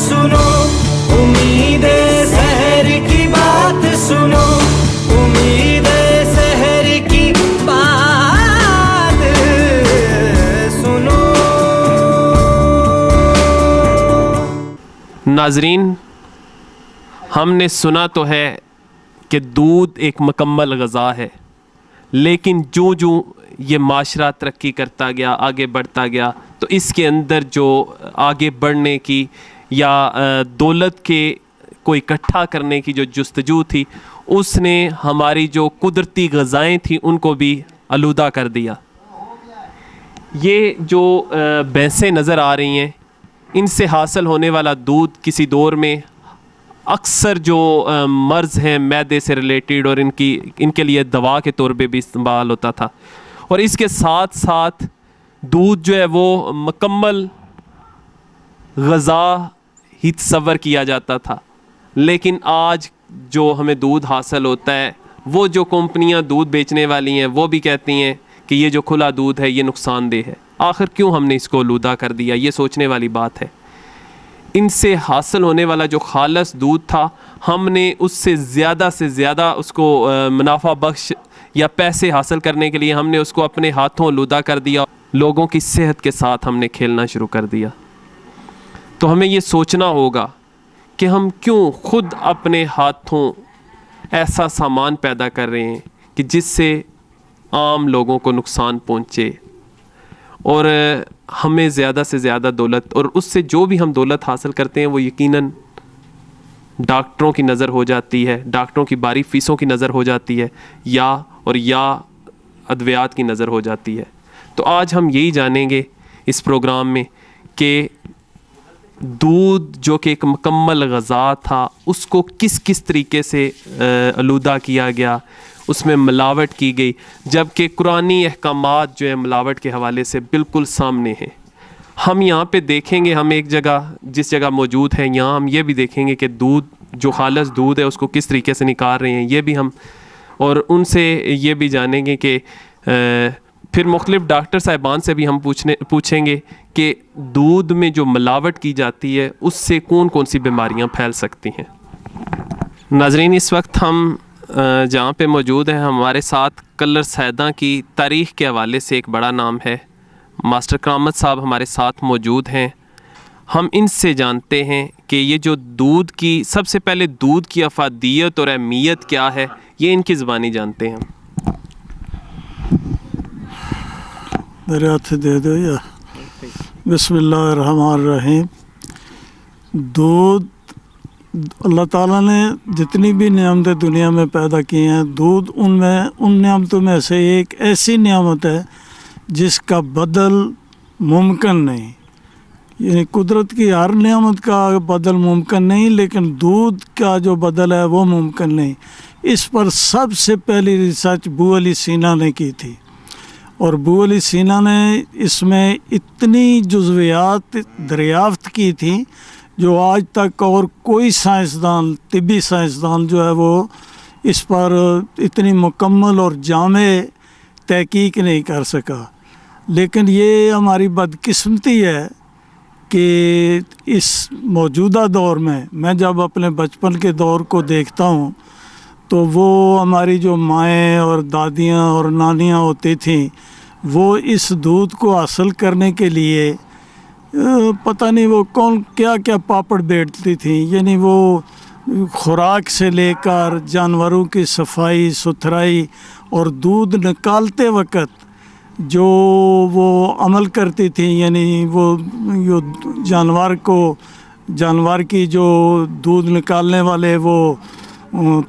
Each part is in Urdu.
سنو، امید سحر کی بات سنو، امید سحر کی بات سنو۔ ناظرین، ہم نے سنا تو ہے کہ دودھ ایک مکمل غذا ہے، لیکن جو یہ معاشرہ ترقی کرتا گیا، آگے بڑھتا گیا، تو اس کے اندر جو آگے بڑھنے کی یا دولت کے کو اکٹھا کرنے کی جو جستجو تھی، اس نے ہماری جو قدرتی غذائیں تھیں ان کو بھی آلودہ کر دیا۔ یہ جو بھینسیں نظر آ رہی ہیں، ان سے حاصل ہونے والا دودھ کسی دور میں اکثر جو مرض ہیں معدے سے ریلیٹڈ اور ان کے لیے دوا کے طور پہ بھی استعمال ہوتا تھا، اور اس کے ساتھ ساتھ دودھ جو ہے وہ مکمل غذا ہی تصور کیا جاتا تھا۔ لیکن آج جو ہمیں دودھ حاصل ہوتا ہے، وہ جو کمپنیاں دودھ بیچنے والی ہیں وہ بھی کہتی ہیں کہ یہ جو کھلا دودھ ہے یہ نقصان دہ ہے۔ آخر کیوں ہم نے اس کو آلودہ کر دیا؟ یہ سوچنے والی بات ہے۔ ان سے حاصل ہونے والا جو خالص دودھ تھا، ہم نے اس سے زیادہ اس کو منافع بخش یا پیسے حاصل کرنے کے لیے ہم نے اس کو اپنے ہاتھوں آلودہ کر دیا، لوگوں کی صحت کے ساتھ ہم نے کھیلنا شروع کر دیا۔ تو ہمیں یہ سوچنا ہوگا کہ ہم کیوں خود اپنے ہاتھوں ایسا سامان پیدا کر رہے ہیں کہ جس سے عام لوگوں کو نقصان پہنچے، اور ہمیں زیادہ سے زیادہ دولت، اور اس سے جو بھی ہم دولت حاصل کرتے ہیں وہ یقیناً ڈاکٹروں کی نظر ہو جاتی ہے، ڈاکٹروں کی باری فیسوں کی نظر ہو جاتی ہے، یا ادویات کی نظر ہو جاتی ہے۔ تو آج ہم یہی جانیں گے اس پروگرام میں کہ دودھ جو کہ ایک مکمل غذا تھا، اس کو کس طریقے سے آلودہ کیا گیا، اس میں ملاوٹ کی گئی، جبکہ قرآنی احکامات جو ہیں ملاوٹ کے حوالے سے بالکل سامنے ہیں۔ ہم یہاں پہ دیکھیں گے، ہم ایک جگہ جس جگہ موجود ہیں یہاں ہم یہ بھی دیکھیں گے کہ دودھ جو خالص دودھ ہے اس کو کس طریقے سے نکال رہے ہیں، یہ بھی ہم، اور ان سے یہ بھی جانیں گے کہ پھر مختلف ڈاکٹر صاحبان سے بھی ہم پوچھیں گے کہ دودھ میں جو ملاوٹ کی جاتی ہے اس سے کون سی بیماریاں پھیل سکتی ہیں۔ ناظرین، اس وقت ہم جہاں پہ موجود ہیں، ہمارے ساتھ کلر سیداں کی تاریخ کے حوالے سے ایک بڑا نام ہے، ماسٹر کرامت صاحب ہمارے ساتھ موجود ہیں۔ ہم ان سے جانتے ہیں کہ یہ جو دودھ کی، سب سے پہلے دودھ کی افادیت اور اہمیت کیا ہے، یہ ان کی زبانی جانتے ہیں۔ میرے ہاتھ دے دو یا بسم اللہ الرحمن الرحیم۔ دودھ، اللہ تعالیٰ نے جتنی بھی نعمتیں دنیا میں پیدا کی ہیں، دودھ ان نعمتوں میں سے ایک ایسی نعمت ہے جس کا بدل ممکن نہیں، یعنی قدرت کی ہر نعمت کا بدل ممکن نہیں، لیکن دودھ کا جو بدل ہے وہ ممکن نہیں۔ اس پر سب سے پہلی ریسرچ ابو علی سینا نے کی تھی، اور ابو علی سینا نے اس میں اتنی جزویات دریافت کی تھی جو آج تک اور کوئی سائنسدان، طبی سائنسدان جو ہے وہ اس پر اتنی مکمل اور جامع تحقیق نہیں کر سکا۔ لیکن یہ ہماری بدقسمتی ہے کہ اس موجودہ دور میں جب اپنے بچپن کے دور کو دیکھتا ہوں تو وہ ہماری جو مائیں اور دادیاں اور نانیاں ہوتی تھیں، وہ اس دودھ کو حاصل کرنے کے لیے پتہ نہیں وہ کیا پاپڑ بیٹتی تھیں، یعنی وہ خوراک سے لے کر جانوروں کی صفائی ستھرائی اور دودھ نکالتے وقت جو وہ عمل کرتی تھیں، یعنی وہ جانور کی جو دودھ نکالنے والے وہ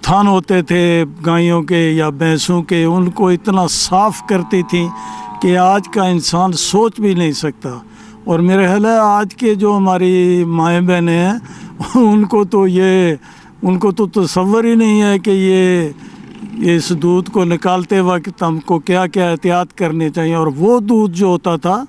تھان ہوتے تھے گائیوں کے یا بھینسوں کے، ان کو اتنا صاف کرتی تھیں کہ آج کا انسان سوچ بھی نہیں سکتا۔ اور میرے خیال ہے آج کے جو ہماری مائیں بہنیں ہیں ان کو تو تصور ہی نہیں ہے کہ یہ اس دودھ کو نکالتے وقت ہم کو کیا کیا احتیاط کرنی چاہیے۔ اور وہ دودھ جو ہوتا تھا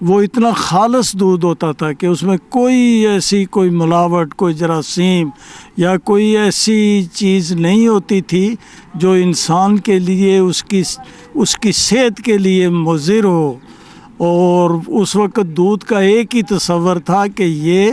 وہ اتنا خالص دودھ ہوتا تھا کہ اس میں کوئی ملاوٹ، کوئی جراثیم یا کوئی ایسی چیز نہیں ہوتی تھی جو انسان کے لیے اس کی صحت کے لیے مضر ہو۔ اور اس وقت دودھ کا ایک ہی تصور تھا کہ یہ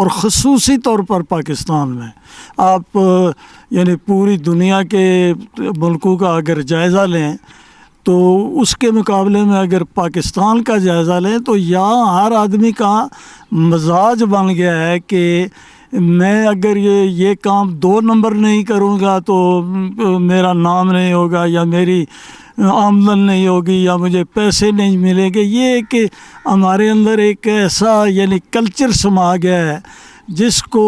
اور خصوصی طور پر پاکستان میں آپ یعنی پوری دنیا کے ملکوں کا اگر جائزہ لیں تو اس کے مقابلے میں اگر پاکستان کا جائزہ لیں تو یہاں ہر آدمی کا مزاج بن گیا ہے کہ میں اگر یہ کام 2 نمبر نہیں کروں گا تو میرا نام نہیں ہوگا یا میری آمدن نہیں ہوگی یا مجھے پیسے نہیں ملیں گے. یہ کہ ہمارے اندر ایک ایسا یعنی کلچر سما گیا ہے جس کو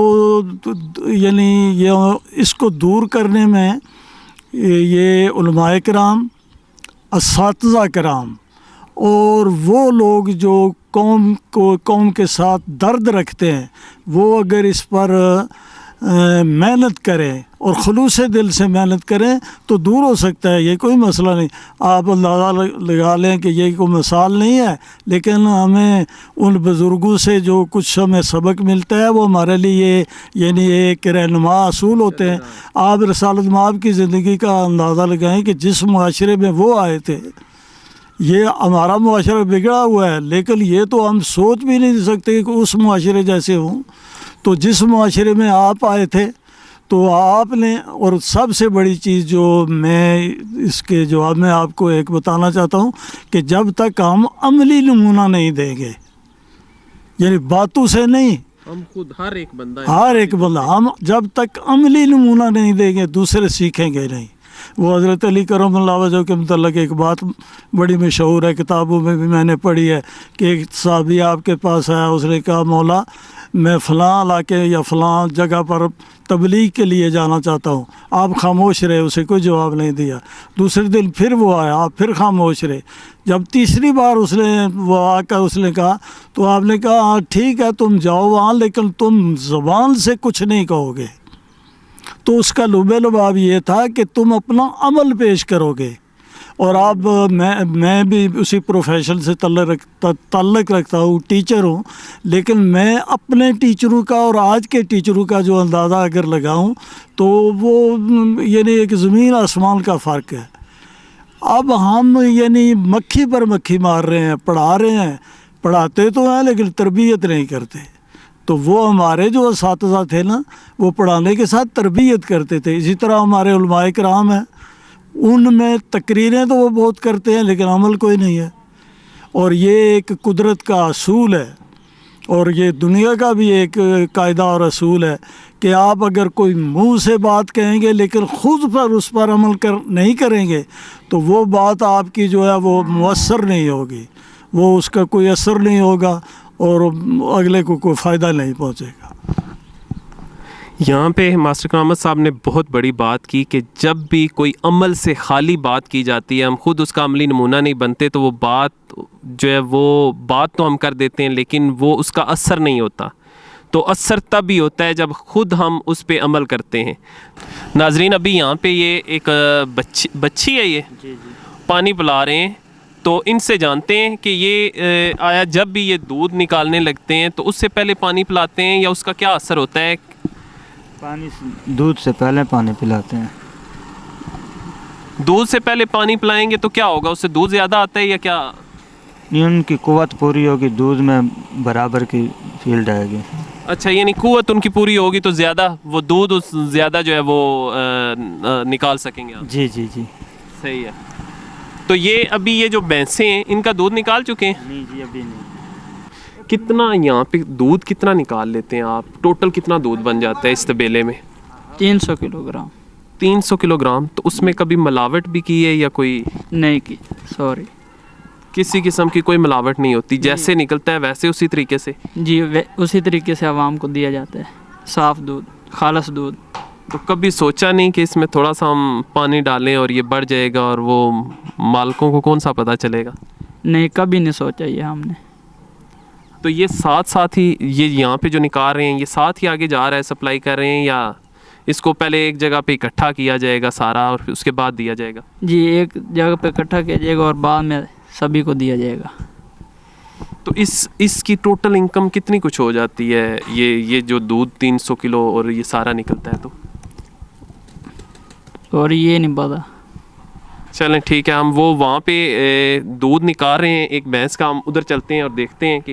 یعنی اس کو دور کرنے میں یہ علماء کرام، اساتذہ کرام اور وہ لوگ جو قوم کے ساتھ درد رکھتے ہیں وہ اگر اس پر محنت کریں اور خلوص دل سے محنت کریں تو دور ہو سکتا ہے. یہ کوئی مسئلہ نہیں. آپ اندازہ لگا لیں کہ یہ کوئی مثال نہیں ہے، لیکن ہمیں ان بزرگوں سے جو کچھ ہمیں سبق ملتا ہے وہ ہمارے لیے یعنی ایک رہنما اصول ہوتے ہیں. آپ رسالت مآب کی زندگی کا اندازہ لگائیں کہ جس معاشرے میں وہ آئے تھے، یہ ہمارا معاشرہ بگڑا ہوا ہے لیکن یہ تو ہم سوچ بھی نہیں سکتے کہ اس معاشرے جیسے ہوں. تو جس معاشرے میں آپ آئے تھے تو آپ نے، اور سب سے بڑی چیز جو میں اس کے جواب میں آپ کو ایک بتانا چاہتا ہوں کہ جب تک ہم عملی نمونہ نہیں دیں گے، یعنی باتوں سے نہیں، ہم خود ہر ایک بندہ ہم جب تک عملی نمونہ نہیں دیں گے دوسرے سیکھیں گے نہیں. وہ حضرت علی کرم اللہ وجہ کے متعلق ایک بات بڑی مشہور ہے، کتابوں میں بھی میں نے پڑھی ہے کہ ایک صحابی آپ کے پاس آیا، اس نے کہا مولا میں فلاں علاقے یا فلاں جگہ پر تبلیغ کے لیے جانا چاہتا ہوں. آپ خاموش رہے، اسے کوئی جواب نہیں دیا. دوسرے دن پھر وہ آیا، آپ پھر خاموش رہے. جب تیسری بار وہ آ کر اس نے کہا تو آپ نے کہا ہاں ٹھیک ہے تم جاؤ وہاں، لیکن تم زبان سے کچھ نہیں کہو گے. تو اس کا لب لباب یہ تھا کہ تم اپنا عمل پیش کرو گے. اور اب میں بھی اسی پروفیشن سے تعلق رکھتا ہوں، ٹیچر ہوں، لیکن میں اپنے ٹیچروں کا اور آج کے ٹیچروں کا جو اندازہ اگر لگاؤں تو وہ یعنی ایک زمین آسمان کا فرق ہے. اب ہم یعنی مکھی پر مکھی مار رہے ہیں، پڑھا رہے ہیں، پڑھاتے تو ہیں لیکن تربیت نہیں کرتے. تو وہ ہمارے جو اساتذہ تھے نا وہ پڑھانے کے ساتھ تربیت کرتے تھے. اسی طرح ہمارے علماء کرام ہیں، ان میں تقریریں تو وہ بہت کرتے ہیں لیکن عمل کوئی نہیں ہے. اور یہ ایک قدرت کا اصول ہے اور یہ دنیا کا بھی ایک قاعدہ اور اصول ہے کہ آپ اگر کوئی منہ سے بات کہیں گے لیکن خود پر اس پر عمل نہیں کریں گے تو وہ بات آپ کی جو ہے وہ مؤثر نہیں ہوگی، وہ اس کا کوئی اثر نہیں ہوگا اور اگلے کو کوئی فائدہ نہیں پہنچے گا. یہاں پہ ماسٹر کرامت صاحب نے بہت بڑی بات کی کہ جب بھی کوئی عمل سے خالی بات کی جاتی ہے، ہم خود اس کا عملی نمونہ نہیں بنتے تو وہ بات جو ہے وہ بات تو ہم کر دیتے ہیں لیکن وہ اس کا اثر نہیں ہوتا. تو اثر تب ہی ہوتا ہے جب خود ہم اس پہ عمل کرتے ہیں. ناظرین ابھی یہاں پہ یہ ایک بچی ہے، یہ پانی پلا رہے ہیں. تو ان سے جانتے ہیں کہ یہ آیا جب بھی یہ دودھ نکالنے لگتے ہیں تو اس سے پہلے پانی پلاتے ہیں یا اس کا کیا اثر ہوتا ہے؟ دودھ سے پہلے پانی پلاتے ہیں. دودھ سے پہلے پانی پلائیں گے تو کیا ہوگا؟ اس سے دودھ زیادہ آتا ہے یا کیا؟ ان کی قوت پوری ہوگی، دودھ میں برابر کی فیلڈ آئے گی. اچھا، یعنی قوت ان کی پوری ہوگی تو زیادہ وہ دودھ زیادہ جو ہے وہ نکال سکیں گے آپ. جی جی جی صحیح ہے. تو یہ ابھی یہ جو بھینسیں ہیں ان کا دودھ نکال چکے ہیں؟ نہیں جی ابھی نہیں. کتنا یہاں پہ دودھ کتنا نکال لیتے ہیں آپ؟ ٹوٹل کتنا دودھ بن جاتا ہے اس تبیلے میں؟ 300 کلو گرام. 300 kilo gram. تو اس میں کبھی ملاوٹ بھی کی ہے یا کوئی؟ نہیں کی، سوری. کسی قسم کی کوئی ملاوٹ نہیں ہوتی، جیسے نکلتا ہے ویسے اسی طریقے سے؟ جی اسی طریقے سے عوام کو دیا جاتا ہے، صاف دودھ، خالص دودھ. تو کبھی سوچا نہیں کہ اس میں تھوڑا سا ہم پانی ڈالیں اور یہ بڑھ جائے گا اور وہ مالکوں کو کون سا پتہ چلے گا؟ نہیں، کبھی نہیں سوچا یہ ہم نے. تو یہ ساتھ ہی یہ یہاں پہ جو نکال رہے ہیں یہ ساتھ ہی آگے جا رہا ہے، سپلائی کر رہے ہیں، یا اس کو پہلے ایک جگہ پہ اکٹھا کیا جائے گا سارا اور اس کے بعد دیا جائے گا؟ جی ایک جگہ پہ اکٹھا کیا جائے گا اور بعد میں سبھی کو دیا جائے گا. تو اس کی ٹوٹل انکم کتنی کچھ ہو جاتی ہے یہ جو دودھ 300 کلو اور یہ سارا نکلتا ہے؟ تو اور یہ نہیں پتا. چلیں ٹھیک ہے، ہم وہ وہاں پہ دودھ نکال رہے ہیں ایک بھینس کا، ہم ادھر چلتے ہیں اور دیکھتے ہیں کہ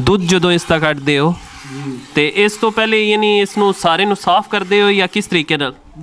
ਦੁੱਧ ਜਦੋਂ ਇਸ ਦਾ ਕੱਢਦੇ ਹੋ ਤੇ ਇਸ ਤੋਂ ਪਹਿਲੇ ਯਾਨੀ ਇਸ ਨੂੰ ਸਾਰੇ ਨੂੰ ਸਾਫ਼ ਕਰਦੇ ਹੋ ਜਾਂ ਕਿਸ ਤਰੀਕੇ ਨਾਲ?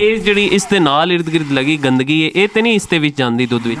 ਇਹ ਜਿਹੜੀ ਇਸ ਦੇ ਨਾਲ ਇਰਦ ਗਿਰਦ ਲੱਗੀ ਗੰਦਗੀ ਹੈ ਇਹ ਤੇ ਨਹੀਂ ਇਸ ਦੇ ਵਿੱਚ ਜਾਂਦੀ ਦੁੱਧ ਵਿੱਚ?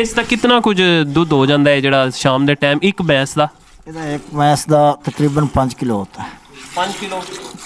ਇਸ ਦਾ ਕਿੰਨਾ ਕੁਝ ਦੁੱਧ ਹੋ ਜਾਂਦਾ ਹੈ ਜਿਹੜਾ ਸ਼ਾਮ ਦੇ ਟਾਈਮ ਇੱਕ ਭੈਂਸ ਦਾ? ਇਹਦਾ ਇੱਕ ਭੈਂਸ ਦਾ ਤਕਰੀਬਨ 5 ਕਿਲੋ ਹੋਤਾ ਹੈ। 5 ਕਿਲੋ?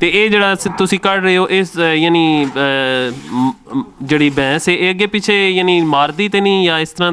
ਤੇ ਇਹ ਜਿਹੜਾ ਤੁਸੀਂ ਕੱਢ ਰਹੇ ਹੋ ਇਸ ਯਾਨੀ ਜਿਹੜੀ ਭੈਂਸ ਹੈ ਇਹ ਅੱਗੇ ਪਿੱਛੇ ਯਾਨੀ ਮਾਰਦੀ ਤੇ ਨਹੀਂ ਜਾਂ ਇਸ ਤਰ੍ਹਾਂ?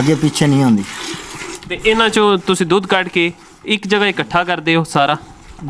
ਅੱਗੇ ਪਿੱਛੇ ਨਹੀਂ ਹੁੰਦੀ। ਤੇ ਇਹਨਾਂ ਚੋਂ ਤੁਸੀਂ ਦੁੱਧ ਕੱਢ ਕੇ ਇੱਕ ਜਗ੍ਹਾ ਇਕੱਠਾ ਕਰਦੇ ਹੋ ਸਾਰਾ?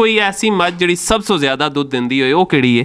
ਕੋਈ ਐਸੀ ਮੱਝ ਜਿਹੜੀ ਸਭ ਤੋਂ ਜ਼ਿਆਦਾ ਦੁੱਧ ਦਿੰਦੀ ਹੋਏ ਉਹ ਕਿਹੜੀ ਹੈ?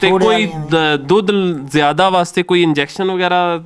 ਤੇ ਕੋਈ ਦੁੱਧ ਜ਼ਿਆਦਾ ਵਾਸਤੇ ਕੋਈ ਇੰਜੈਕਸ਼ਨ ਵਗੈਰਾ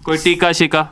ਕੋਈ ਟੀਕਾ ਸ਼ਿਕਾ?